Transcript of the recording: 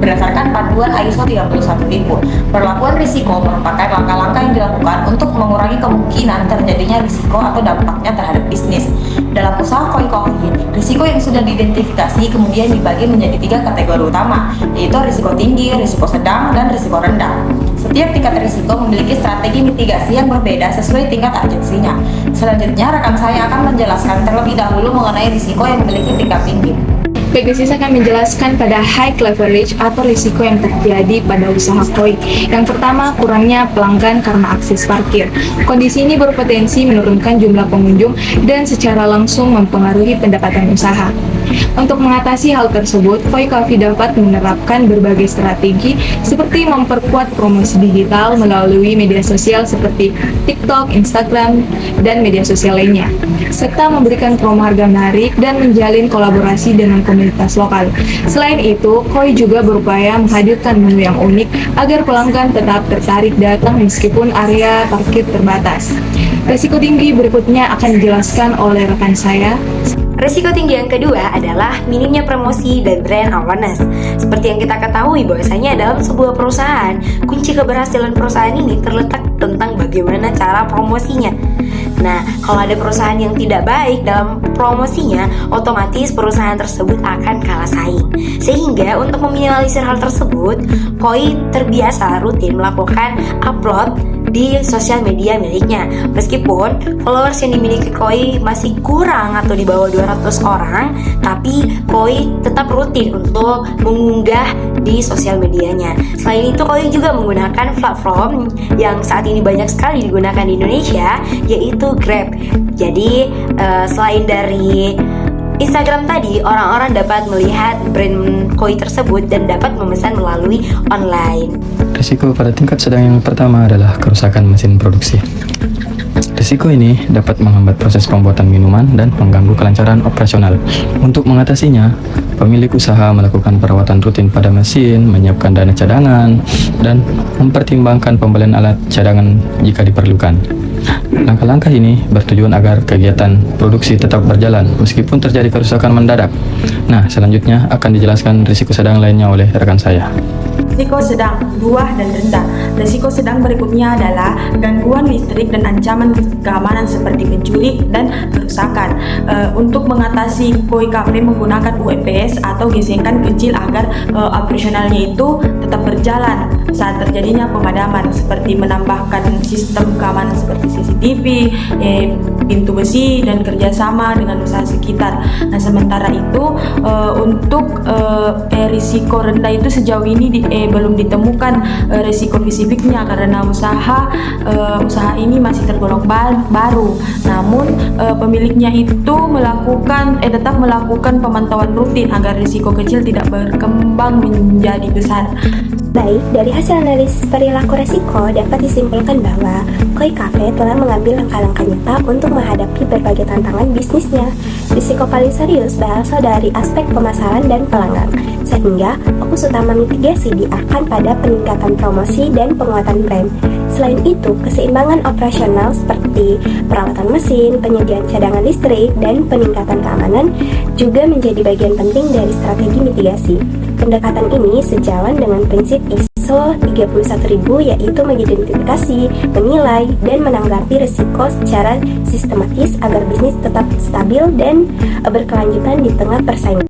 berdasarkan panduan ISO 31000. Perlakuan risiko merupakan langkah-langkah yang dilakukan untuk mengurangi kemungkinan terjadinya risiko atau dampaknya terhadap bisnis. Dalam usaha koi coffee, risiko yang sudah diidentifikasi kemudian dibagi menjadi 3 kategori utama, yaitu risiko tinggi, risiko sedang, dan risiko rendah. Setiap tingkat risiko memiliki strategi mitigasi yang berbeda sesuai tingkat urgensinya. Selanjutnya, rekan saya akan menjelaskan terlebih dahulu mengenai risiko yang memiliki tingkat tinggi. Baik, di sini saya akan menjelaskan pada high leverage atau risiko yang terjadi pada usaha koi. Yang pertama, kurangnya pelanggan karena akses parkir. Kondisi ini berpotensi menurunkan jumlah pengunjung dan secara langsung mempengaruhi pendapatan usaha. Untuk mengatasi hal tersebut, Koi Coffee dapat menerapkan berbagai strategi seperti memperkuat promosi digital melalui media sosial seperti TikTok, Instagram, dan media sosial lainnya, serta memberikan promo harga menarik dan menjalin kolaborasi dengan komunitas lokal. Selain itu, Koi juga berupaya menghadirkan menu yang unik agar pelanggan tetap tertarik datang meskipun area parkir terbatas. Risiko tinggi berikutnya akan dijelaskan oleh rekan saya. Risiko tinggi yang kedua adalah minimnya promosi dan brand awareness. Seperti yang kita ketahui bahwasanya dalam sebuah perusahaan, kunci keberhasilan perusahaan ini terletak tentang bagaimana cara promosinya. Nah, kalau ada perusahaan yang tidak baik dalam promosinya, otomatis perusahaan tersebut akan kalah saing. Sehingga untuk meminimalisir hal tersebut, Koi terbiasa rutin melakukan upload di sosial media miliknya. Meskipun followers yang dimiliki Koi masih kurang atau di bawah 200 orang, tapi Koi tetap rutin untuk mengunggah di sosial medianya. Selain itu, Koi juga menggunakan platform yang saat ini banyak sekali digunakan di Indonesia, yaitu Grab. Jadi selain dari Instagram tadi, orang-orang dapat melihat brand Koi tersebut dan dapat memesan melalui online. Risiko pada tingkat sedang yang pertama adalah kerusakan mesin produksi. Risiko ini dapat menghambat proses pembuatan minuman dan mengganggu kelancaran operasional. Untuk mengatasinya, pemilik usaha melakukan perawatan rutin pada mesin, menyiapkan dana cadangan, dan mempertimbangkan pembelian alat cadangan jika diperlukan. Langkah-langkah ini bertujuan agar kegiatan produksi tetap berjalan meskipun terjadi kerusakan mendadak. Nah, selanjutnya akan dijelaskan risiko sedang lainnya oleh rekan saya. Risiko sedang, luas dan rendah. Risiko sedang berikutnya adalah gangguan listrik dan ancaman keamanan seperti pencuri dan kerusakan. Untuk mengatasi Koi Cafe menggunakan UPS atau gesekan kecil agar operasionalnya itu tetap berjalan saat terjadinya pemadaman, seperti menambahkan sistem keamanan seperti CCTV, pintu besi, dan kerjasama dengan usaha sekitar. Nah, sementara itu untuk risiko rendah itu sejauh ini belum ditemukan risiko spesifiknya karena usaha ini masih tergolong baru. Namun pemiliknya itu tetap melakukan pemantauan rutin agar risiko kecil tidak berkembang menjadi besar. Baik, dari hasil analisis perilaku resiko dapat disimpulkan bahwa Koi Cafe telah mengambil langkah-langkah nyata untuk menghadapi berbagai tantangan bisnisnya. Risiko paling serius berasal dari aspek pemasaran dan pelanggan, sehingga fokus utama mitigasi diarahkan pada peningkatan promosi dan penguatan brand. Selain itu, keseimbangan operasional seperti perawatan mesin, penyediaan cadangan listrik, dan peningkatan keamanan juga menjadi bagian penting dari strategi mitigasi. Pendekatan ini sejalan dengan prinsip ISO 31000, yaitu mengidentifikasi, menilai, dan menanggapi risiko secara sistematis agar bisnis tetap stabil dan berkelanjutan di tengah persaingan.